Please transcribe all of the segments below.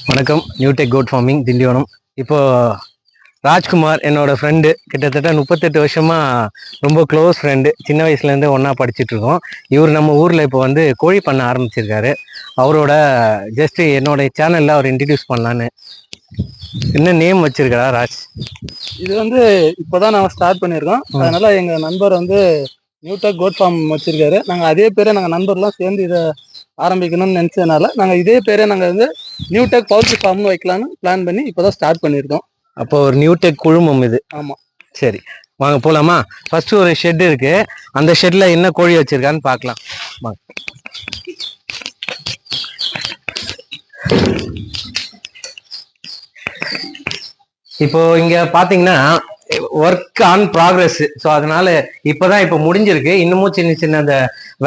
வணக்கம். Newtech goat farming Tindivanam. இப்போ ராஜ்குமார் என்னோட ஃப்ரெண்டு, கிட்டத்தட்ட 38 வருஷமா ரொம்ப க்ளோஸ் ஃப்ரெண்டு. சின்ன வயசுலேருந்து ஒன்றா படிச்சுட்டு இருக்கோம். இவர் நம்ம ஊரில் இப்போ வந்து கோழி பண்ண ஆரம்பிச்சிருக்காரு. அவரோட ஜஸ்ட் என்னோட சேனலில் அவர் இன்ட்ரடியூஸ் பண்ணலான்னு. என்ன நேம் வச்சிருக்கா ராஜ்? இது வந்து இப்போதான் நாங்கள் ஸ்டார்ட் பண்ணியிருக்கோம். அதனால எங்கள் நண்பர் வந்து நியூடெக் கோட் ஃபார்ம் வச்சிருக்காரு. நாங்கள் அதே பேரே நாங்கள் நண்பர்லாம் சேர்ந்து இதை ஆரம்பிக்கணும்னு நினச்சதுனால நாங்கள் இதே பேரே நாங்கள் வந்து நியூடெக் பவுல்ட்ரி ஃபார்ம்னு வைக்கலான்னு பிளான் பண்ணி இப்போதான் ஸ்டார்ட் பண்ணியிருக்கோம். அப்போ ஒரு நியூடெக் குழுமம் இது. ஆமாம். சரி, வாங்க போகலாமா? ஃபர்ஸ்ட் ஒரு ஷெட் இருக்கு. அந்த ஷெட்ல என்ன கோழி வச்சிருக்கான்னு பார்க்கலாம். வாங்க. இப்போ இங்க பாத்தீங்கன்னா ஒர்க் ஆன் ப்ராக்ரஸ். ஸோ அதனால இப்பதான் இப்போ முடிஞ்சிருக்கு. இன்னமும் சின்ன சின்ன அந்த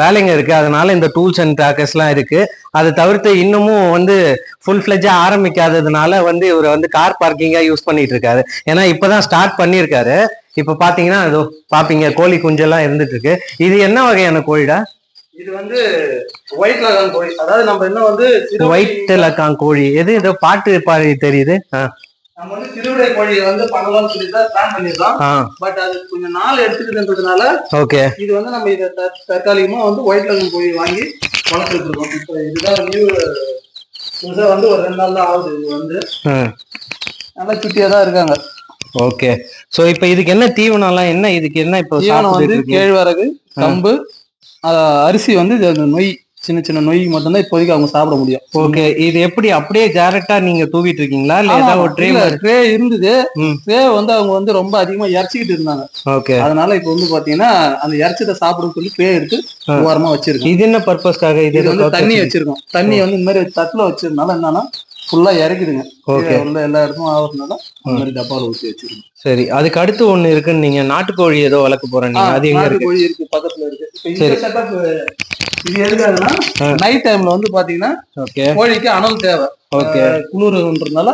வேலைங்க இருக்கு. அதனால இந்த டூல்ஸ் அண்ட் ட்ராக்கர்ஸ்லாம் இருக்கு. அதை தவிர்த்து இன்னமும் வந்து ஃபுல் ஃபிளெஜ்ஜா ஆரம்பிக்காததுனால வந்து இவர் வந்து கார் பார்க்கிங்கா யூஸ் பண்ணிட்டு இருக்காரு. ஏன்னா இப்பதான் ஸ்டார்ட் பண்ணியிருக்காரு. இப்போ பாத்தீங்கன்னா அதோ பாப்பீங்க கோழி குஞ்செல்லாம் இருந்துட்டு இருக்கு. இது என்ன வகையான கோழிடா? இது வந்து ஒயிட் லகான் கோழி. அதாவது நம்ம என்ன வந்து ஒயிட் லகான் கோழி. எது ஏதோ பாட்டு பாடி தெரியுது. நம்ம வந்து சிறுவிடை கோழி வந்து பண்ணலாம்னு சொல்லி தான் பிளான் பண்ணிருக்கோம். பட் அது கொஞ்சம் நாள் எடுத்துக்கிட்டுன்றதுனால ஓகே, இது வந்து நம்ம இதை தற்காலிகமா வந்து ஒயிட் லகான் கோழி வாங்கி வளர்த்துட்டு இருக்கோம். இப்போ இதுதான் நியூ புதுசா வந்து ஒரு 2 நாள் தான் ஆகுது. இது வந்து நல்லா சுட்டியா தான் இருக்காங்க. ஓகே. சோ இப்போ இதுக்கு என்ன தீவனம்லாம் என்ன? இதுக்கு என்ன இப்போ தீவனம் வந்து கேழ்வரகு, கம்பு, அரிசி வந்து நொய், சின்ன சின்ன நொய் மட்டும்தான் இப்போதைக்கு அவங்க சாப்பிட முடியும். ஓகே. இது எப்படி அப்படியே டைரக்டா நீங்க தூவிட்டு இருக்கீங்களா இல்ல ஏதாவது ஒரு ட்ரே இருந்தது? ட்ரே வந்து அவங்க வந்து ரொம்ப அதிகமா இறச்சிக்கிட்டு இருந்தாங்க. ஓகே. அதனால இப்போ வந்து பாத்தீங்கன்னா அந்த இறச்சதை சாப்பிடும் சொல்லி ட்ரே எடுத்து ஓரமா வச்சிருக்கோம். இது என்ன பர்பஸ்க்காக? இது வந்து தண்ணி வச்சிருக்கோம். தண்ணி வந்து இந்த மாதிரி தட்டுல வச்சிருந்தாலும் என்னன்னா ஃபுல்லா இறக்கிடுங்க. ஓகே. எல்லா இடமும் ஆகுறதுனால அந்த மாதிரி டப்பால ஊற்றி வச்சிருக்கோம். சரி, அதுக்கு அடுத்து ஒண்ணு இருக்குன்னு நீங்க நாட்டுக்கோழி ஏதோ வளர்க்க போறேன் நீங்க. அது எங்க இருக்கு? கோழி இருக்கு, பக்கத்துல இருக்கு. இந்த செட்டப் இது எதுக்காகனா நைட் டைம்ல வந்து பாத்தீங்கன்னா கோழிக்கு அனல் தேவை. ஓகே. குளிர்ன்றதுனால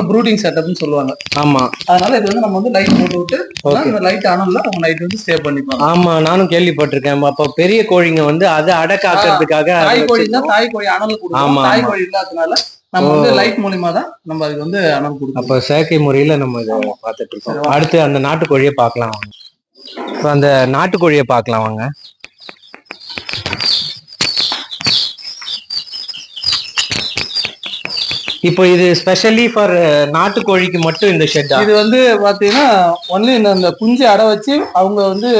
ப்ரூடிங் செட்டப்னு சொல்லுவாங்க. ஆமா. அதனால இது வந்து நம்ம வந்து லைட் போட்டு விட்டு இந்த லைட் அனல்ல அவங்க நைட் வந்து ஸ்டே பண்ணிப்பாங்க. ஆமா, நானும் கேள்விப்பட்டிருக்கேன். அப்ப பெரிய கோழிங்க வந்து அதை அடக்காக்கிறதுக்காக தாய் கோழி தான் தாய் கோழி அனல் கொடுக்கும். தாய் கோழி இல்லாததுனால நம்ம வந்து லைட் மூலியமா தான் நம்ம அதுக்கு வந்து அனல் கொடுக்கும். அப்ப செயற்கை முறையில நம்ம இதை பார்த்துட்டு இருக்கோம். அடுத்து அந்த நாட்டுக்கோழியை பார்க்கலாம் வாங்க. இப்போ அந்த நாட்டுக்கோழியை பார்க்கலாம் வாங்க. இப்போ இது ஸ்பெஷலி ஃபார் நாட்டுக்கோழிக்கு மட்டும் இந்த ஷெட். இது வந்து பாத்தீங்கன்னா ஒன்லி இந்த குஞ்சு அடை வச்சு அவங்க வந்து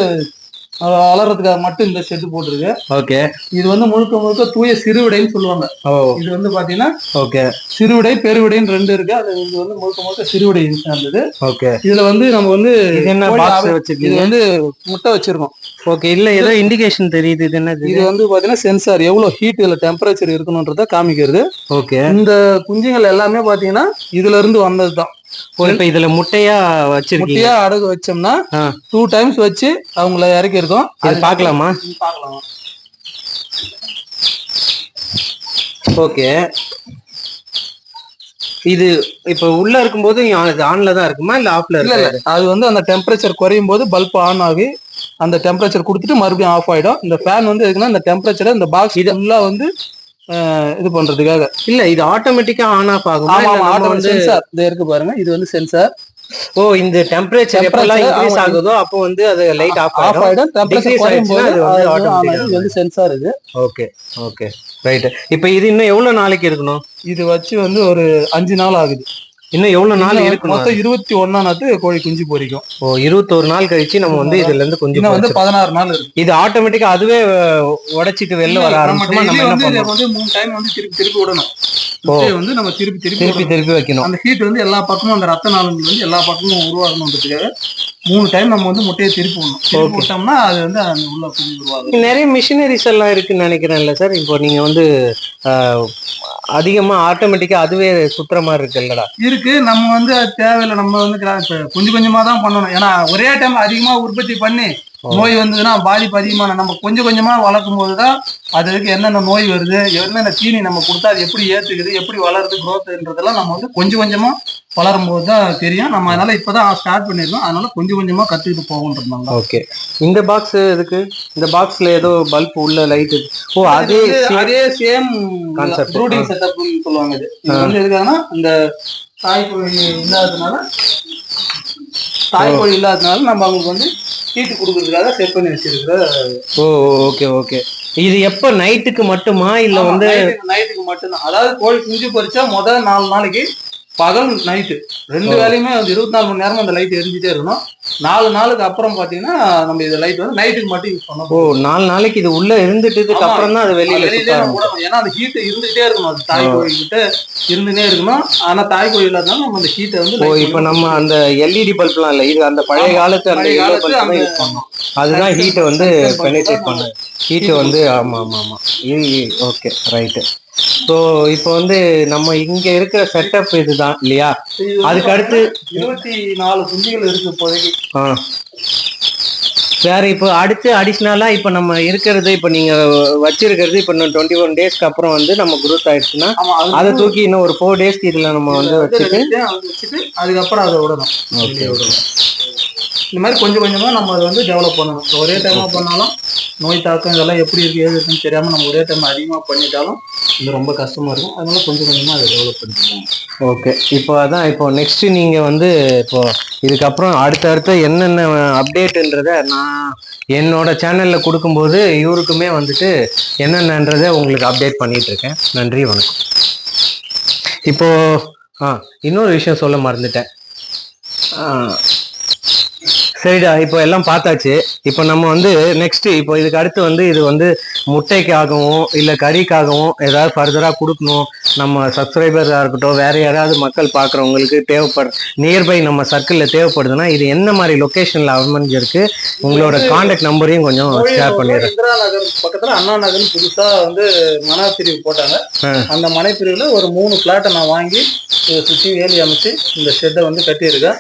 வளர்றதுக்காக மட்டும் இந்த ஷெட் போட்டிருக்கு. ஓகே. இது வந்து முழுக்க முழுக்க தூய சிறுவிடைன்னு சொல்லுவாங்க. இது வந்து பாத்தீங்கன்னா ஓகே சிறுவிடை பெருவிடைன்னு 2 இருக்கு. அது இது வந்து முழுக்க முழுக்க சிறுவிடை சேர்ந்தது. ஓகே. இதுல வந்து நம்ம வந்து என்ன பாக்ஸ் வச்சிருக்கீங்க? இது வந்து முட்டை வச்சிருக்கோம். ஓகே. இல்ல ஏதோ இண்டிகேஷன் தெரியுது. இது என்ன? இது வந்து பாத்தீங்கன்னா சென்சார் எவ்வளவு ஹீட் இல்ல டெம்பரேச்சர் இருக்கணும்ன்றத காமிக்கிறது. ஓகே. இந்த குஞ்சுகள் எல்லாமே பாத்தீங்கன்னா இதுல இருந்து வந்ததுதான். இப்ப இதுல முட்டையா வச்சிருக்கீங்க. முட்டையா அடகு வச்சோம்னா 2 டைம்ஸ் வச்சு அவங்கள இறக்கி இருக்கோம். அது பார்க்கலாமா? பார்க்கலாம். ஓகே. இது இப்ப உள்ள இருக்கும்போது ஆன்ல தான் இருக்குமா இல்ல ஆஃப்ல இருக்கு? அது வந்து அந்த டெம்பரேச்சர் குறையும் போது பல்ப் ஆன் ஆகி அந்த டெம்பரேச்சர் கொடுத்துட்டு மறுபடியும் ஆஃப் ஆயிடும். இந்த ஃபேன் வந்து எதுக்குன்னா இந்த டெம்பரேச்சரை இந்த பாக்ஸ் ஃபுல்லா வந்து இது பண்றதுக்காக. இல்ல இது ஆட்டோமேட்டிக்கா ஆன் ஆஃப் ஆகும். சென்சார் இது இருக்கு பாருங்க. இது வந்து சென்சார். ஓ, இந்த டெம்பரேச்சர் எப்பலாம் இன்கிரீஸ் ஆகுதோ அப்போ வந்து அது லைட் ஆஃப் ஆயிடும். டெம்பரேச்சர் குறையும்போது அது வந்து சென்சார் இது. Okay okay right. இப்போ இது இன்னும் எவ்வளவு நாளைக்கு இருக்கணும்? இது வச்சு வந்து ஒரு 5 நாள் ஆகுது. இன்னும் எவ்வளவு நாள் இருக்கு? மொத்தம் 21ஆம் கோழி குஞ்சு பொரிக்கும். ஓ, 21 நாள் கழிச்சு நம்ம வந்து இதுல இருந்து குஞ்சு வந்து 16 நாள் இருக்கு. இது ஆட்டோமேட்டிக்கா அதுவே உடைச்சிட்டு வெளில வர ஆரம்பிச்சுமா? நம்ம என்ன பண்ணணும்? வந்து 3 டைம் வந்து திருப்பி விடணும். வந்து நம்ம திருப்பி வைக்கணும். அந்த ஹீட் வந்து எல்லா பக்கமும் அந்த ரத்த நாளங்கள் வந்து எல்லா பக்கமும் உருவாகணுன்றதுக்காக 3 டைம் நம்ம வந்து முட்டையை திருப்பி விடணும். விட்டோம்னா அது வந்து அந்த உள்ள குஞ்சு உருவாகும். நிறைய மிஷினரிஸ் எல்லாம் இருக்குன்னு நினைக்கிறேன்ல சார். இப்போ நீங்க வந்து அதிகமா ஆட்டோமேட்டிக்கா அதுவே சுத்துற மாதிரி இருக்கு இல்லடா? இருக்கு. நம்ம வந்து அது தேவையில்லை. நம்ம வந்து கொஞ்சம் கொஞ்சமா தான் பண்ணணும். ஏன்னா ஒரே டைம் அதிகமா உற்பத்தி பண்ணி நோய் வந்ததுன்னா பாதிப்பு அதிகமான நம்ம கொஞ்சம் கொஞ்சமா வளர்க்கும் போதுதான் அதுக்கு என்னென்ன நோய் வருது, என்னென்ன தீனி நம்ம கொடுத்தா அது எப்படி ஏத்துக்குது, எப்படி வளருது, குரோத்ன்றதெல்லாம் நம்ம வந்து கொஞ்சம் கொஞ்சமா வளரும் போது தான் தெரியும். நம்ம அதனால இப்பதான் ஸ்டார்ட் பண்ணிருக்கோம். அதனால கொஞ்சம் கொஞ்சமா கத்துக்கிட்டு போகணும்ன்றாங்க. ஓகே. இந்த பாக்ஸ் எதுக்கு? இந்த பாக்ஸ்ல ஏதோ பல்ப் உள்ள லைட். ஓ அதே சேம் கான்செப்ட் ப்ரூடிங் செட்டப்னு சொல்லுவாங்க. இது வந்து எதுக்காகனா இந்த தாய்க்கோழி இல்லாததுனால நம்ம அவங்களுக்கு வந்து ஹீட் கொடுக்கறதுக்காக செட் பண்ணி வச்சிருக்கிற. ஓ ஓகே ஓகே. இது எப்ப நைட்டுக்கு மட்டுமா இல்ல வந்து நைட்டுக்கு மட்டும்தான். அதாவது கோழி குஞ்சு பொரிச்சா முதல் 4 நாளைக்கு பகல் நைட்டு 2 வேலையுமே 24 மணி நேரம் அந்த லைட் எரிஞ்சுட்டே இருக்கணும். 4 நாளுக்கு அப்புறம் பாத்தீங்கன்னா நம்ம இந்த லைட் வந்து நைட்டுக்கு மட்டும் யூஸ் பண்ணோம். ஓ 4 நாளைக்கு இது உள்ள இருந்துட்டதுக்கு அப்புறம் தான் அது வெளியில விடணும். ஏன்னா அந்த ஹீட் இருந்துகிட்டே இருக்கணும். அது தாய்க்கோழி கிட்ட இருந்துட்டே இருக்கணும். ஆனா தாய்க்கோழி இல்லாதனால நம்ம அந்த ஹீட்டை வந்து இப்ப நம்ம அந்த எல்இடி பல்ப்லாம் இல்ல, இது அந்த பழைய காலத்து அந்த யூஸ் பண்ணோம். அதுதான் ஹீட்டை வந்து பெனிட்ரேட் பண்ண ஹீட்டை வந்து. ஆமா ஆமா ஆமா. Okay right. ஸோ இப்போ வந்து நம்ம இங்க இருக்கிற செட்டப் இதுதான் இல்லையா? அதுக்கு அடுத்து 24 குஞ்சுகள் இருக்கு இப்போதைக்கு. வேற இப்போ அடுத்து அடிஷ்னலா இப்ப நம்ம இருக்கிறது, இப்ப நீங்க வச்சிருக்கிறது இப்ப இன்னும் 21 டேஸ்க்கு அப்புறம் வந்து நம்ம குரூத் ஆயிடுச்சுன்னா அதை தூக்கி இன்னும் ஒரு 4 டேஸ்க்கு இதுல நம்ம வந்து வச்சுட்டு அதுக்கப்புறம் அதை விடணும். இந்த மாதிரி கொஞ்சம் கொஞ்சமா நம்ம அதை வந்து டெவலப் பண்ணணும். ஒரே டைமா பண்ணாலும் நோய் தாக்கம் இதெல்லாம் எப்படி இருக்கு ஏது இருக்குன்னு தெரியாம நம்ம ஒரே டைம் அதிகமா பண்ணிட்டாலும் இது ரொம்ப கஷ்டமா இருக்கும். அதனால கொஞ்சம் கொஞ்சமா அதை டெவலப் பண்ணிக்கலாம். ஓகே. இப்போ அதான் இப்போ நெக்ஸ்ட் நீங்க வந்து இப்போ இதுக்கப்புறம் அடுத்தடுத்த என்னென்ன அப்டேட்ன்றத நான் என்னோட சேனல்ல கொடுக்கும்போது இவருக்குமே வந்துட்டு என்னென்னன்றதை உங்களுக்கு அப்டேட் பண்ணிட்டு இருக்கேன். நன்றி, வணக்கம். இப்போ இன்னொரு விஷயம் சொல்ல மறந்துட்டேன். சரிடா, இப்போ எல்லாம் பார்த்தாச்சு. இப்போ நம்ம வந்து நெக்ஸ்ட் இப்போ இதுக்கு அடுத்து வந்து இது வந்து முட்டைக்காகவும் இல்லை கறிக்காகவும் ஏதாவது ஃபர்தராக கொடுக்கணும், நம்ம சப்ஸ்கிரைபராக இருக்கட்டும் வேற யாராவது மக்கள் பார்க்குறவங்களுக்கு நியர்பை நம்ம சர்க்கிளில் தேவைப்படுதுன்னா இது என்ன மாதிரி லொக்கேஷனில் அமைஞ்சிருக்கு, உங்களோட கான்டாக்ட் நம்பரையும் கொஞ்சம் ஷேர் பண்ணிடுறேன். இந்திரா நகர் பக்கத்தில் அண்ணா நகர்னு புதுசாக வந்து மனைப்பிரிவு போட்டாங்க. அந்த மனைப்பிரிவில் ஒரு 3 பிளாட்டை நான் வாங்கி சுற்றி வேலி அமைச்சு இந்த ஷெட்டை வந்து கட்டியிருக்கேன்.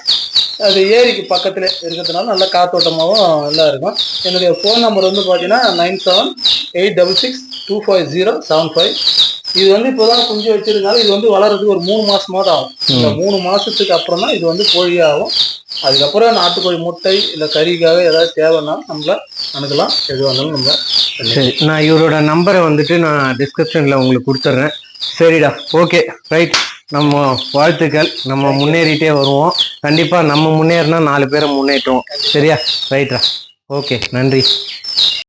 அது ஏரிக்கு பக்கத்துல இருக்கிறதுனால நல்லா காத்தோட்டமாகவும் நல்லா இருக்கும். என்னுடைய ஃபோன் நம்பர் வந்து பார்த்தீங்கன்னா 9786625075. இது வந்து இப்போதான் குஞ்சு வச்சிருந்தாலும் இது வந்து வளர்றதுக்கு ஒரு 3 மாசமாவது ஆகும். இந்த 3 மாசத்துக்கு அப்புறம் தான் இது வந்து கோழியாகும். அதுக்கப்புறம் நாட்டுக்கோழி முட்டை இல்லை கறிக்காக ஏதாவது தேவைன்னாலும் நம்மள அணுகலாம். எதுவாக இருந்தாலும் நம்ம. சரி, நான் இவரோட நம்பரை வந்துட்டு நான் டிஸ்கிரிப்ஷன்ல உங்களுக்கு கொடுத்துட்றேன். சரிடா, ஓகே ரைட். நம்ம வாழ்த்துக்கள். நம்ம முன்னேறிட்டே வருவோம். கண்டிப்பா நம்ம முன்னேறினா 4 பேரை முன்னேற்றுவோம். சரியா? ரைட்ரா. ஓகே, நன்றி.